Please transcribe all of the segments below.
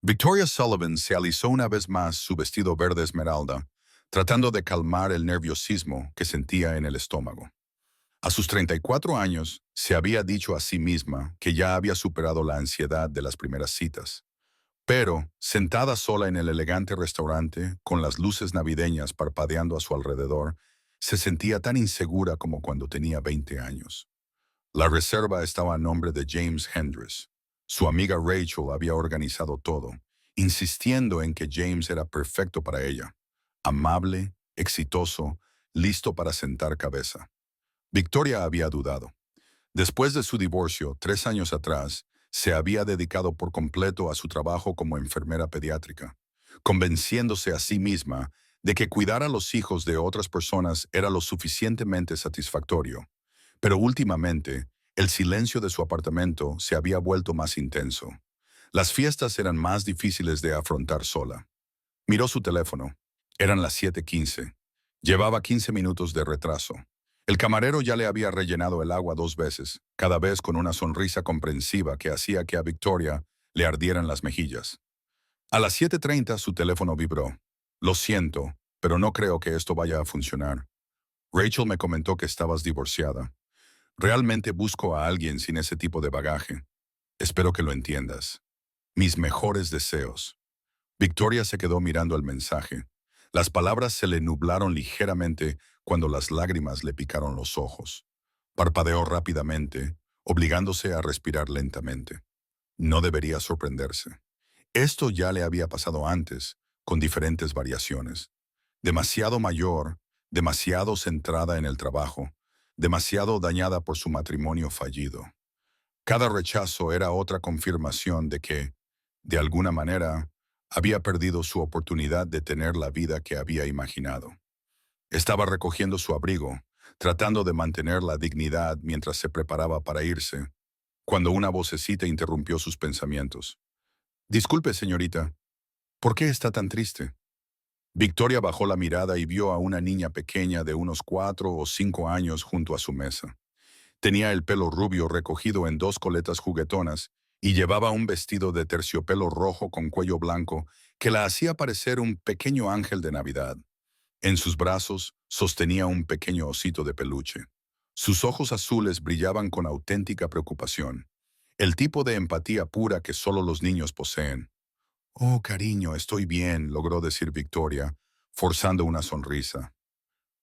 Victoria Sullivan se alisó una vez más su vestido verde esmeralda, tratando de calmar el nerviosismo que sentía en el estómago. A sus 34 años, se había dicho a sí misma que ya había superado la ansiedad de las primeras citas. Pero, sentada sola en el elegante restaurante, con las luces navideñas parpadeando a su alrededor, se sentía tan insegura como cuando tenía 20 años. La reserva estaba a nombre de James Hendricks. Su amiga Rachel había organizado todo, insistiendo en que James era perfecto para ella. Amable, exitoso, listo para sentar cabeza. Victoria había dudado. Después de su divorcio, 3 años atrás, se había dedicado por completo a su trabajo como enfermera pediátrica, convenciéndose a sí misma de que cuidar a los hijos de otras personas era lo suficientemente satisfactorio. Pero últimamente, el silencio de su apartamento se había vuelto más intenso. Las fiestas eran más difíciles de afrontar sola. Miró su teléfono. Eran las 7:15. Llevaba 15 minutos de retraso. El camarero ya le había rellenado el agua 2 veces, cada vez con una sonrisa comprensiva que hacía que a Victoria le ardieran las mejillas. A las 7:30 su teléfono vibró. Lo siento, pero no creo que esto vaya a funcionar. Rachel me comentó que estabas divorciada. Realmente busco a alguien sin ese tipo de bagaje. Espero que lo entiendas. Mis mejores deseos. Victoria se quedó mirando el mensaje. Las palabras se le nublaron ligeramente cuando las lágrimas le picaron los ojos. Parpadeó rápidamente, obligándose a respirar lentamente. No debería sorprenderse. Esto ya le había pasado antes, con diferentes variaciones. Demasiado mayor, demasiado centrada en el trabajo, demasiado dañada por su matrimonio fallido. Cada rechazo era otra confirmación de que, de alguna manera, había perdido su oportunidad de tener la vida que había imaginado. Estaba recogiendo su abrigo, tratando de mantener la dignidad mientras se preparaba para irse, cuando una vocecita interrumpió sus pensamientos. Disculpe, señorita, ¿por qué está tan triste? Victoria bajó la mirada y vio a una niña pequeña de unos 4 o 5 años junto a su mesa. Tenía el pelo rubio recogido en 2 coletas juguetonas y llevaba un vestido de terciopelo rojo con cuello blanco que la hacía parecer un pequeño ángel de Navidad. En sus brazos sostenía un pequeño osito de peluche. Sus ojos azules brillaban con auténtica preocupación, el tipo de empatía pura que solo los niños poseen. Oh, cariño, estoy bien, logró decir Victoria, forzando una sonrisa.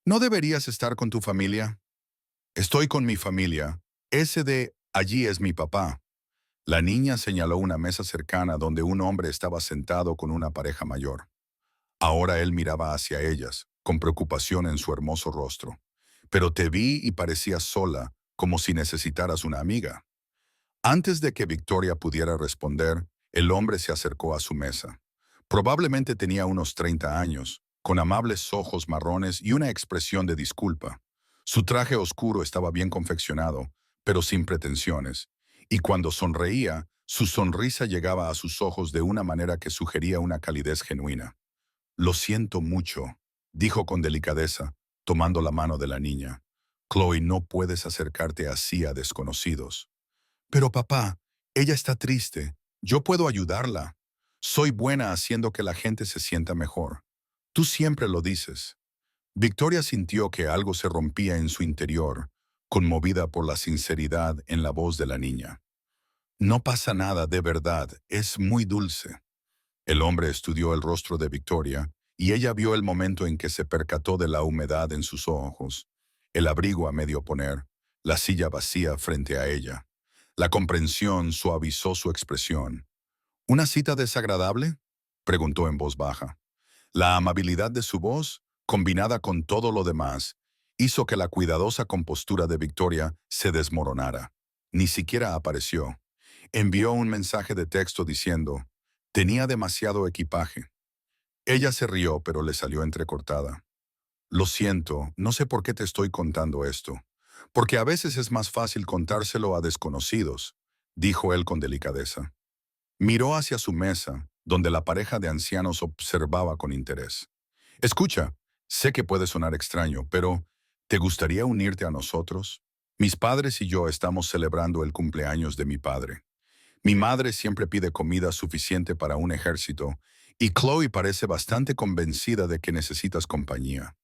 ¿No deberías estar con tu familia? Estoy con mi familia. Ese de allí es mi papá. La niña señaló una mesa cercana donde un hombre estaba sentado con una pareja mayor. Ahora él miraba hacia ellas, con preocupación en su hermoso rostro. Pero te vi y parecías sola, como si necesitaras una amiga. Antes de que Victoria pudiera responder, el hombre se acercó a su mesa. Probablemente tenía unos 30 años, con amables ojos marrones y una expresión de disculpa. Su traje oscuro estaba bien confeccionado, pero sin pretensiones, y cuando sonreía, su sonrisa llegaba a sus ojos de una manera que sugería una calidez genuina. Lo siento mucho, dijo con delicadeza, tomando la mano de la niña. Chloe, no puedes acercarte así a desconocidos. Pero papá, ella está triste. Yo puedo ayudarla. Soy buena haciendo que la gente se sienta mejor. Tú siempre lo dices. Victoria sintió que algo se rompía en su interior, conmovida por la sinceridad en la voz de la niña. No pasa nada, de verdad, es muy dulce. El hombre estudió el rostro de Victoria y ella vio el momento en que se percató de la humedad en sus ojos, el abrigo a medio poner, la silla vacía frente a ella. La comprensión suavizó su expresión. ¿Una cita desagradable?, preguntó en voz baja. La amabilidad de su voz, combinada con todo lo demás, hizo que la cuidadosa compostura de Victoria se desmoronara. Ni siquiera apareció. Envió un mensaje de texto diciendo, tenía demasiado equipaje. Ella se rió, pero le salió entrecortada. Lo siento, no sé por qué te estoy contando esto. Porque a veces es más fácil contárselo a desconocidos, dijo él con delicadeza. Miró hacia su mesa, donde la pareja de ancianos observaba con interés. Escucha, sé que puede sonar extraño, pero ¿te gustaría unirte a nosotros? Mis padres y yo estamos celebrando el cumpleaños de mi padre. Mi madre siempre pide comida suficiente para un ejército, y Chloe parece bastante convencida de que necesitas compañía.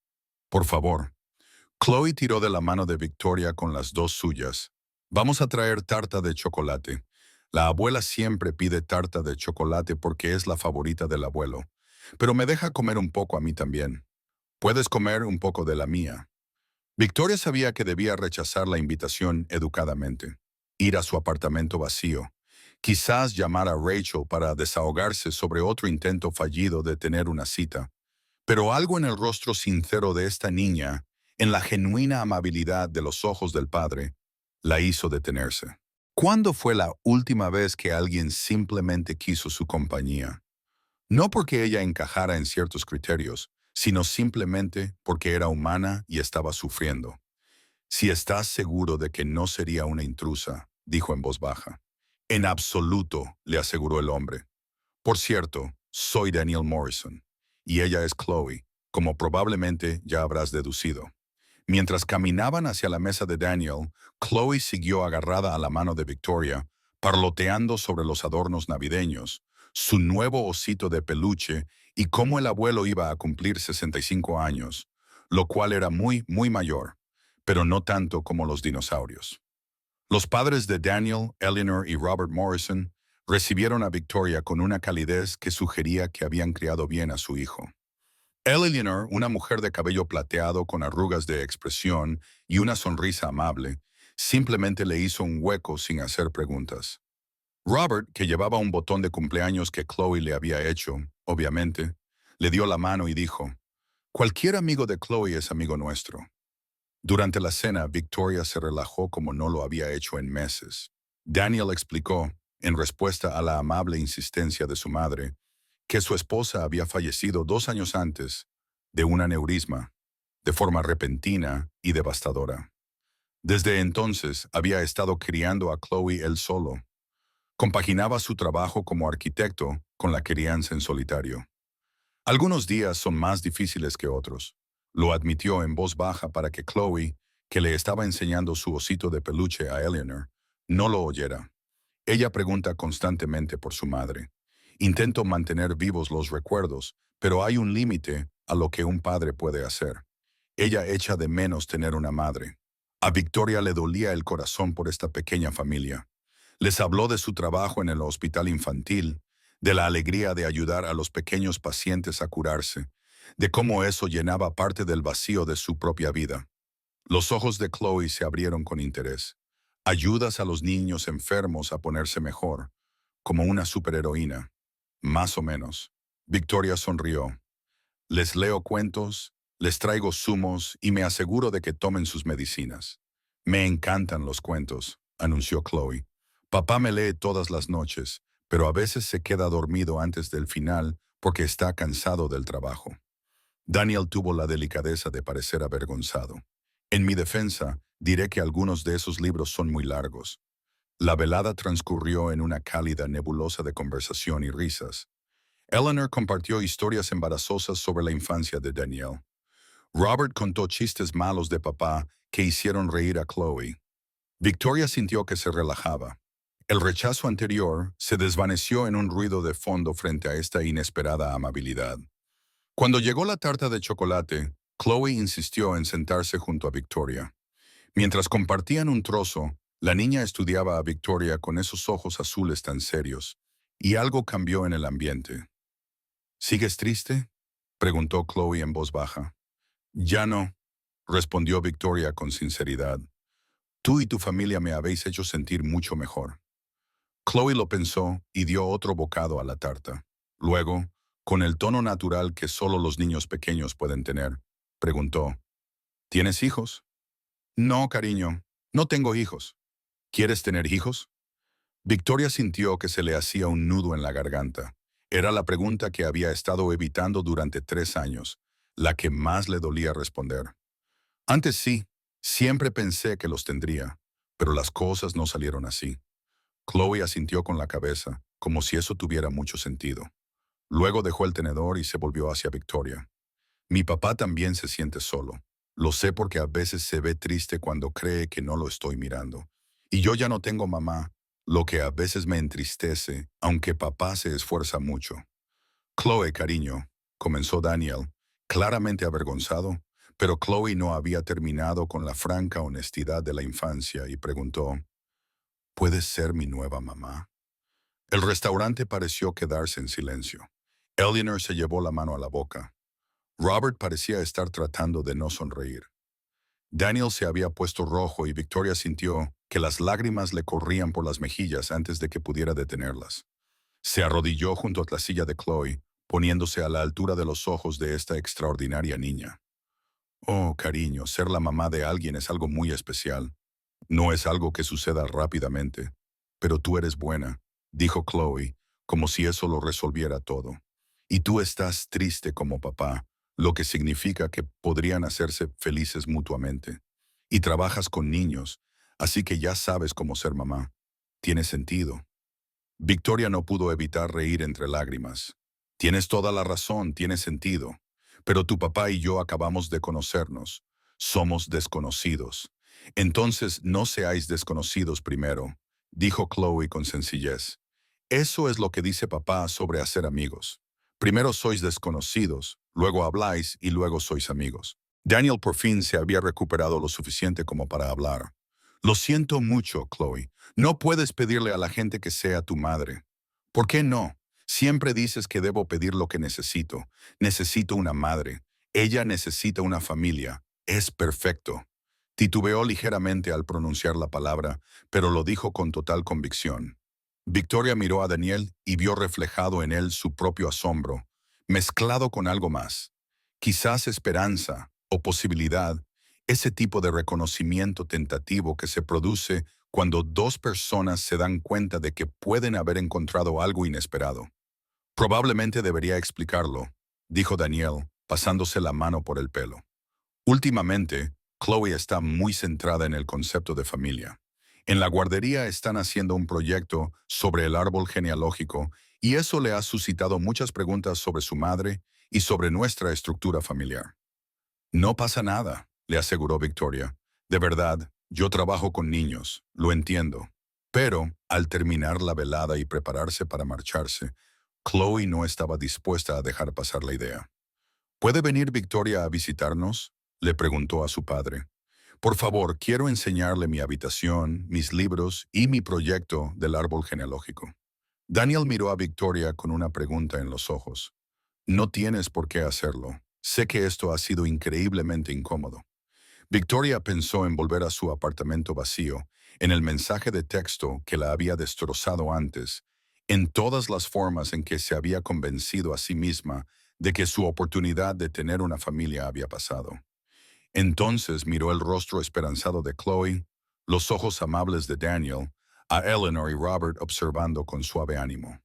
Por favor. Chloe tiró de la mano de Victoria con las dos suyas. Vamos a traer tarta de chocolate. La abuela siempre pide tarta de chocolate porque es la favorita del abuelo. Pero me deja comer un poco a mí también. Puedes comer un poco de la mía. Victoria sabía que debía rechazar la invitación educadamente. Ir a su apartamento vacío. Quizás llamar a Rachel para desahogarse sobre otro intento fallido de tener una cita. Pero algo en el rostro sincero de esta niña, en la genuina amabilidad de los ojos del padre, la hizo detenerse. ¿Cuándo fue la última vez que alguien simplemente quiso su compañía? No porque ella encajara en ciertos criterios, sino simplemente porque era humana y estaba sufriendo. Si estás seguro de que no sería una intrusa, dijo en voz baja. En absoluto, le aseguró el hombre. Por cierto, soy Daniel Morrison, y ella es Chloe, como probablemente ya habrás deducido. Mientras caminaban hacia la mesa de Daniel, Chloe siguió agarrada a la mano de Victoria, parloteando sobre los adornos navideños, su nuevo osito de peluche y cómo el abuelo iba a cumplir 65 años, lo cual era muy, muy mayor, pero no tanto como los dinosaurios. Los padres de Daniel, Eleanor y Robert Morrison recibieron a Victoria con una calidez que sugería que habían criado bien a su hijo. Eleanor, una mujer de cabello plateado con arrugas de expresión y una sonrisa amable, simplemente le hizo un hueco sin hacer preguntas. Robert, que llevaba un botón de cumpleaños que Chloe le había hecho, obviamente, le dio la mano y dijo, «Cualquier amigo de Chloe es amigo nuestro». Durante la cena, Victoria se relajó como no lo había hecho en meses. Daniel explicó, en respuesta a la amable insistencia de su madre, que su esposa había fallecido 2 años antes de un aneurisma, de forma repentina y devastadora. Desde entonces había estado criando a Chloe él solo. Compaginaba su trabajo como arquitecto con la crianza en solitario. Algunos días son más difíciles que otros, lo admitió en voz baja para que Chloe, que le estaba enseñando su osito de peluche a Eleanor, no lo oyera. Ella pregunta constantemente por su madre. Intento mantener vivos los recuerdos, pero hay un límite a lo que un padre puede hacer. Ella echa de menos tener una madre. A Victoria le dolía el corazón por esta pequeña familia. Les habló de su trabajo en el hospital infantil, de la alegría de ayudar a los pequeños pacientes a curarse, de cómo eso llenaba parte del vacío de su propia vida. Los ojos de Chloe se abrieron con interés. Ayudas a los niños enfermos a ponerse mejor, como una superheroína. Más o menos. Victoria sonrió. Les leo cuentos, les traigo zumos y me aseguro de que tomen sus medicinas. Me encantan los cuentos, anunció Chloe. Papá me lee todas las noches, pero a veces se queda dormido antes del final porque está cansado del trabajo. Daniel tuvo la delicadeza de parecer avergonzado. En mi defensa, diré que algunos de esos libros son muy largos. La velada transcurrió en una cálida nebulosa de conversación y risas. Eleanor compartió historias embarazosas sobre la infancia de Daniel. Robert contó chistes malos de papá que hicieron reír a Chloe. Victoria sintió que se relajaba. El rechazo anterior se desvaneció en un ruido de fondo frente a esta inesperada amabilidad. Cuando llegó la tarta de chocolate, Chloe insistió en sentarse junto a Victoria. Mientras compartían un trozo, la niña estudiaba a Victoria con esos ojos azules tan serios, y algo cambió en el ambiente. ¿Sigues triste?, preguntó Chloe en voz baja. Ya no, respondió Victoria con sinceridad. Tú y tu familia me habéis hecho sentir mucho mejor. Chloe lo pensó y dio otro bocado a la tarta. Luego, con el tono natural que solo los niños pequeños pueden tener, preguntó, ¿tienes hijos? No, cariño, no tengo hijos. ¿Quieres tener hijos? Victoria sintió que se le hacía un nudo en la garganta. Era la pregunta que había estado evitando durante 3 años, la que más le dolía responder. Antes sí, siempre pensé que los tendría, pero las cosas no salieron así. Chloe asintió con la cabeza, como si eso tuviera mucho sentido. Luego dejó el tenedor y se volvió hacia Victoria. Mi papá también se siente solo. Lo sé porque a veces se ve triste cuando cree que no lo estoy mirando. Y yo ya no tengo mamá, lo que a veces me entristece, aunque papá se esfuerza mucho. Chloe, cariño, comenzó Daniel, claramente avergonzado, pero Chloe no había terminado con la franca honestidad de la infancia y preguntó, ¿puedes ser mi nueva mamá? El restaurante pareció quedarse en silencio. Eleanor se llevó la mano a la boca. Robert parecía estar tratando de no sonreír. Daniel se había puesto rojo y Victoria sintió que las lágrimas le corrían por las mejillas antes de que pudiera detenerlas. Se arrodilló junto a la silla de Chloe, poniéndose a la altura de los ojos de esta extraordinaria niña. Oh, cariño, ser la mamá de alguien es algo muy especial. No es algo que suceda rápidamente. Pero tú eres buena, dijo Chloe, como si eso lo resolviera todo. Y tú estás triste como papá, lo que significa que podrían hacerse felices mutuamente. Y trabajas con niños, así que ya sabes cómo ser mamá. Tiene sentido. Victoria no pudo evitar reír entre lágrimas. Tienes toda la razón, tiene sentido. Pero tu papá y yo acabamos de conocernos. Somos desconocidos. Entonces no seáis desconocidos primero, dijo Chloe con sencillez. Eso es lo que dice papá sobre hacer amigos. Primero sois desconocidos, luego habláis y luego sois amigos. Daniel por fin se había recuperado lo suficiente como para hablar. Lo siento mucho, Chloe. No puedes pedirle a la gente que sea tu madre. ¿Por qué no? Siempre dices que debo pedir lo que necesito. Necesito una madre. Ella necesita una familia. Es perfecto. Titubeó ligeramente al pronunciar la palabra, pero lo dijo con total convicción. Victoria miró a Daniel y vio reflejado en él su propio asombro, mezclado con algo más. Quizás esperanza o posibilidad, ese tipo de reconocimiento tentativo que se produce cuando dos personas se dan cuenta de que pueden haber encontrado algo inesperado. Probablemente debería explicarlo, dijo Daniel, pasándose la mano por el pelo. Últimamente, Chloe está muy centrada en el concepto de familia. En la guardería están haciendo un proyecto sobre el árbol genealógico y eso le ha suscitado muchas preguntas sobre su madre y sobre nuestra estructura familiar. No pasa nada, le aseguró Victoria. De verdad, yo trabajo con niños, lo entiendo. Pero, al terminar la velada y prepararse para marcharse, Chloe no estaba dispuesta a dejar pasar la idea. ¿Puede venir Victoria a visitarnos? Le preguntó a su padre. Por favor, quiero enseñarle mi habitación, mis libros y mi proyecto del árbol genealógico. Daniel miró a Victoria con una pregunta en los ojos. No tienes por qué hacerlo. Sé que esto ha sido increíblemente incómodo. Victoria pensó en volver a su apartamento vacío, en el mensaje de texto que la había destrozado antes, en todas las formas en que se había convencido a sí misma de que su oportunidad de tener una familia había pasado. Entonces miró el rostro esperanzado de Chloe, los ojos amables de Daniel, a Eleanor y Robert observando con suave ánimo.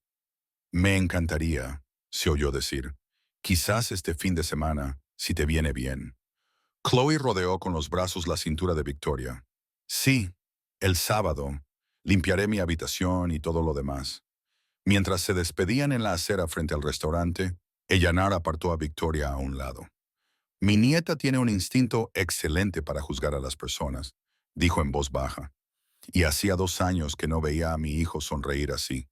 Me encantaría, se oyó decir, quizás este fin de semana, si te viene bien. Chloe rodeó con los brazos la cintura de Victoria. Sí, el sábado. Limpiaré mi habitación y todo lo demás. Mientras se despedían en la acera frente al restaurante, Ellanar apartó a Victoria a un lado. Mi nieta tiene un instinto excelente para juzgar a las personas, dijo en voz baja. Y hacía 2 años que no veía a mi hijo sonreír así.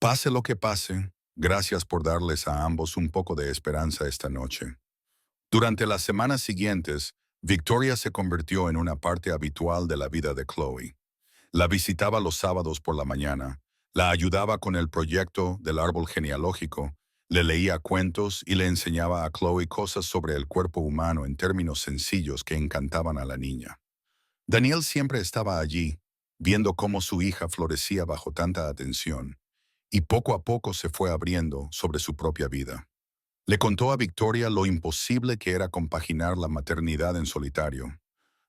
Pase lo que pase, gracias por darles a ambos un poco de esperanza esta noche. Durante las semanas siguientes, Victoria se convirtió en una parte habitual de la vida de Chloe. La visitaba los sábados por la mañana, la ayudaba con el proyecto del árbol genealógico, le leía cuentos y le enseñaba a Chloe cosas sobre el cuerpo humano en términos sencillos que encantaban a la niña. Daniel siempre estaba allí, viendo cómo su hija florecía bajo tanta atención, y poco a poco se fue abriendo sobre su propia vida. Le contó a Victoria lo imposible que era compaginar la maternidad en solitario,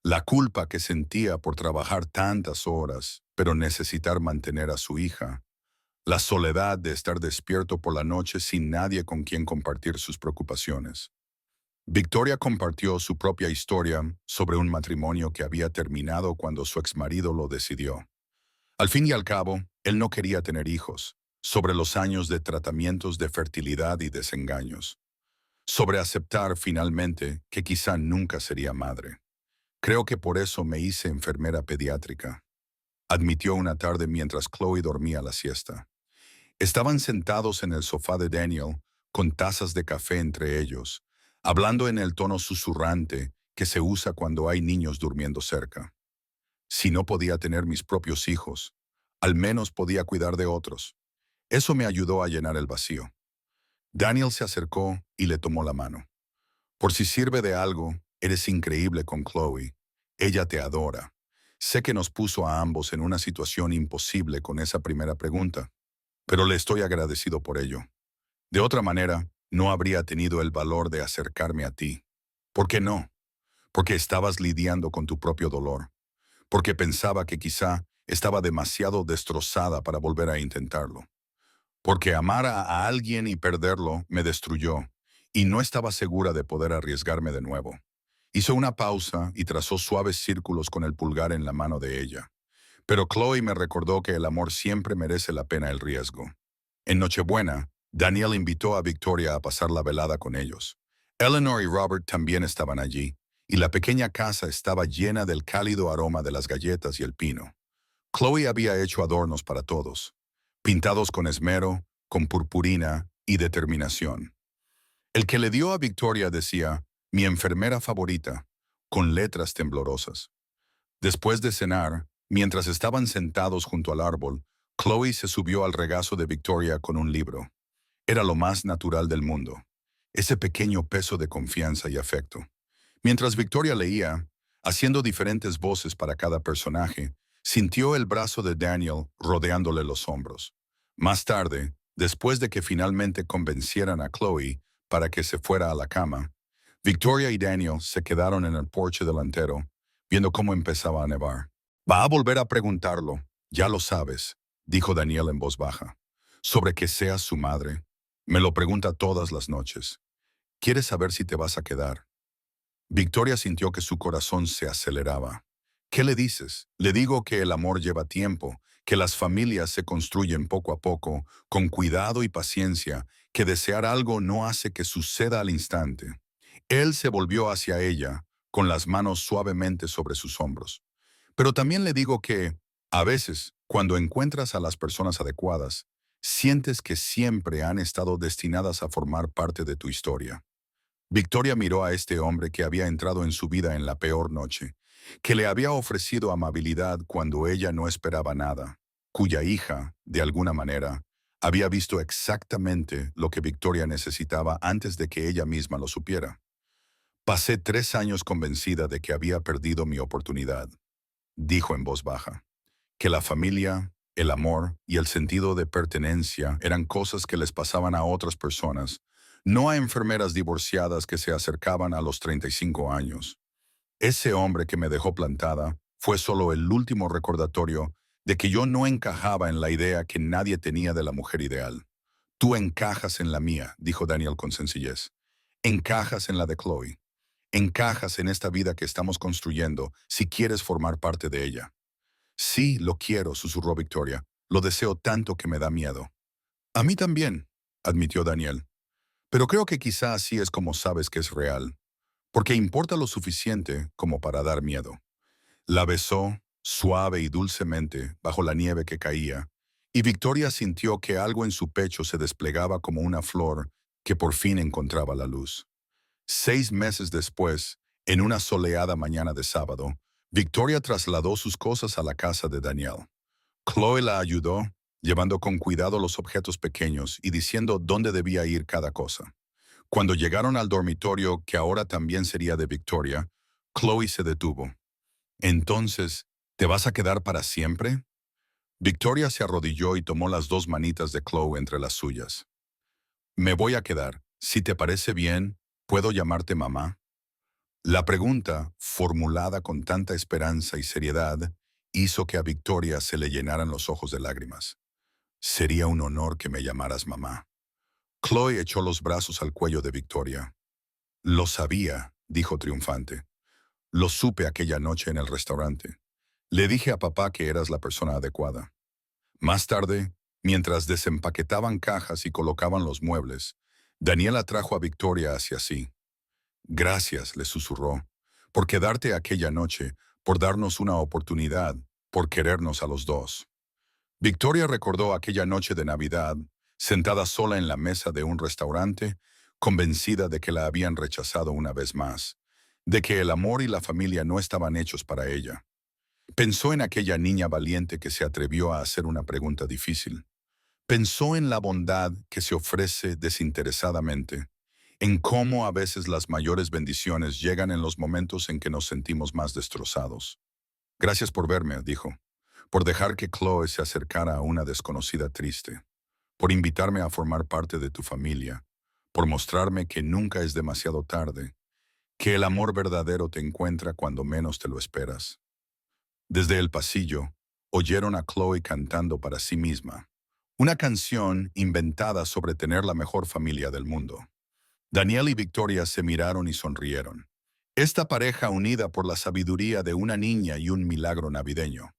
la culpa que sentía por trabajar tantas horas, pero necesitar mantener a su hija, la soledad de estar despierto por la noche sin nadie con quien compartir sus preocupaciones. Victoria compartió su propia historia sobre un matrimonio que había terminado cuando su exmarido lo decidió. Al fin y al cabo, él no quería tener hijos, sobre los años de tratamientos de fertilidad y desengaños, sobre aceptar finalmente que quizá nunca sería madre. Creo que por eso me hice enfermera pediátrica. admitió una tarde mientras Chloe dormía la siesta. Estaban sentados en el sofá de Daniel, con tazas de café entre ellos, hablando en el tono susurrante que se usa cuando hay niños durmiendo cerca. Si no podía tener mis propios hijos, al menos podía cuidar de otros. Eso me ayudó a llenar el vacío. Daniel se acercó y le tomó la mano. Por si sirve de algo, eres increíble con Chloe. Ella te adora. Sé que nos puso a ambos en una situación imposible con esa primera pregunta, pero le estoy agradecido por ello. De otra manera, no habría tenido el valor de acercarme a ti. ¿Por qué no? Porque estabas lidiando con tu propio dolor. Porque pensaba que quizá estaba demasiado destrozada para volver a intentarlo. Porque amar a alguien y perderlo me destruyó, y no estaba segura de poder arriesgarme de nuevo. Hizo una pausa y trazó suaves círculos con el pulgar en la mano de ella. Pero Chloe me recordó que el amor siempre merece la pena el riesgo. En Nochebuena, Daniel invitó a Victoria a pasar la velada con ellos. Eleanor y Robert también estaban allí, y la pequeña casa estaba llena del cálido aroma de las galletas y el pino. Chloe había hecho adornos para todos, pintados con esmero, con purpurina y determinación. El que le dio a Victoria decía, mi enfermera favorita, con letras temblorosas. Después de cenar, mientras estaban sentados junto al árbol, Chloe se subió al regazo de Victoria con un libro. Era lo más natural del mundo, ese pequeño peso de confianza y afecto. Mientras Victoria leía, haciendo diferentes voces para cada personaje, sintió el brazo de Daniel rodeándole los hombros. Más tarde, después de que finalmente convencieran a Chloe para que se fuera a la cama, Victoria y Daniel se quedaron en el porche delantero, viendo cómo empezaba a nevar. Va a volver a preguntarlo, ya lo sabes, dijo Daniel en voz baja, sobre que seas su madre. Me lo pregunta todas las noches. ¿Quieres saber si te vas a quedar? Victoria sintió que su corazón se aceleraba. ¿Qué le dices? Le digo que el amor lleva tiempo, que las familias se construyen poco a poco, con cuidado y paciencia, que desear algo no hace que suceda al instante. Él se volvió hacia ella, con las manos suavemente sobre sus hombros. Pero también le digo que, a veces, cuando encuentras a las personas adecuadas, sientes que siempre han estado destinadas a formar parte de tu historia. Victoria miró a este hombre que había entrado en su vida en la peor noche, que le había ofrecido amabilidad cuando ella no esperaba nada, cuya hija, de alguna manera, había visto exactamente lo que Victoria necesitaba antes de que ella misma lo supiera. Pasé 3 años convencida de que había perdido mi oportunidad, dijo en voz baja, que la familia, el amor y el sentido de pertenencia eran cosas que les pasaban a otras personas, no a enfermeras divorciadas que se acercaban a los 35 años. Ese hombre que me dejó plantada fue solo el último recordatorio de que yo no encajaba en la idea que nadie tenía de la mujer ideal. Tú encajas en la mía, dijo Daniel con sencillez. Encajas en la de Chloe. Encajas en esta vida que estamos construyendo si quieres formar parte de ella. Sí, lo quiero, susurró Victoria. Lo deseo tanto que me da miedo. A mí también, admitió Daniel. Pero creo que quizá así es como sabes que es real, porque importa lo suficiente como para dar miedo. La besó, suave y dulcemente, bajo la nieve que caía, y Victoria sintió que algo en su pecho se desplegaba como una flor que por fin encontraba la luz. 6 meses después, en una soleada mañana de sábado, Victoria trasladó sus cosas a la casa de Daniel. Chloe la ayudó, llevando con cuidado los objetos pequeños y diciendo dónde debía ir cada cosa. Cuando llegaron al dormitorio, que ahora también sería de Victoria, Chloe se detuvo. Entonces, ¿te vas a quedar para siempre? Victoria se arrodilló y tomó las dos manitas de Chloe entre las suyas. Me voy a quedar. Si te parece bien, ¿puedo llamarte mamá? La pregunta, formulada con tanta esperanza y seriedad, hizo que a Victoria se le llenaran los ojos de lágrimas. Sería un honor que me llamaras mamá. Chloe echó los brazos al cuello de Victoria. Lo sabía, dijo triunfante. Lo supe aquella noche en el restaurante. Le dije a papá que eras la persona adecuada. Más tarde, mientras desempaquetaban cajas y colocaban los muebles, Daniela trajo a Victoria hacia sí. Gracias, le susurró, por quedarte aquella noche, por darnos una oportunidad, por querernos a los dos. Victoria recordó aquella noche de Navidad, sentada sola en la mesa de un restaurante, convencida de que la habían rechazado una vez más, de que el amor y la familia no estaban hechos para ella. Pensó en aquella niña valiente que se atrevió a hacer una pregunta difícil. Pensó en la bondad que se ofrece desinteresadamente, en cómo a veces las mayores bendiciones llegan en los momentos en que nos sentimos más destrozados. Gracias por verme, dijo, por dejar que Chloe se acercara a una desconocida triste, por invitarme a formar parte de tu familia, por mostrarme que nunca es demasiado tarde, que el amor verdadero te encuentra cuando menos te lo esperas. Desde el pasillo, oyeron a Chloe cantando para sí misma, una canción inventada sobre tener la mejor familia del mundo. Daniel y Victoria se miraron y sonrieron. Esta pareja unida por la sabiduría de una niña y un milagro navideño.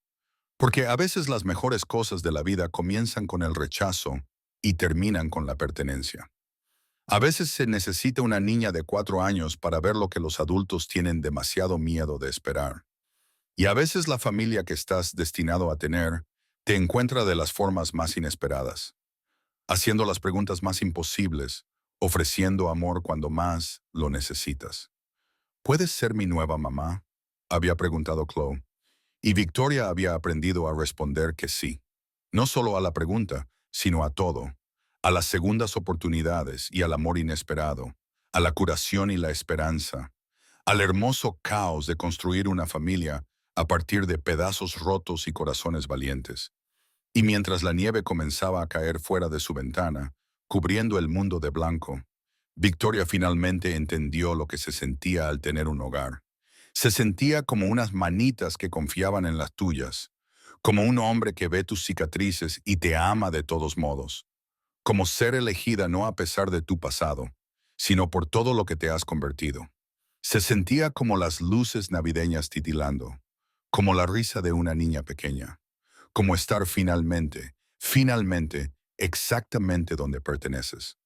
Porque a veces las mejores cosas de la vida comienzan con el rechazo y terminan con la pertenencia. A veces se necesita una niña de 4 años para ver lo que los adultos tienen demasiado miedo de esperar. Y a veces la familia que estás destinado a tener te encuentra de las formas más inesperadas, haciendo las preguntas más imposibles, ofreciendo amor cuando más lo necesitas. ¿Puedes ser mi nueva mamá?, había preguntado Chloe, y Victoria había aprendido a responder que sí. No solo a la pregunta, sino a todo, a las segundas oportunidades y al amor inesperado, a la curación y la esperanza, al hermoso caos de construir una familia a partir de pedazos rotos y corazones valientes. Y mientras la nieve comenzaba a caer fuera de su ventana, cubriendo el mundo de blanco, Victoria finalmente entendió lo que se sentía al tener un hogar. Se sentía como unas manitas que confiaban en las tuyas, como un hombre que ve tus cicatrices y te ama de todos modos, como ser elegida no a pesar de tu pasado, sino por todo lo que te has convertido. Se sentía como las luces navideñas titilando, como la risa de una niña pequeña, como estar finalmente, exactamente donde perteneces.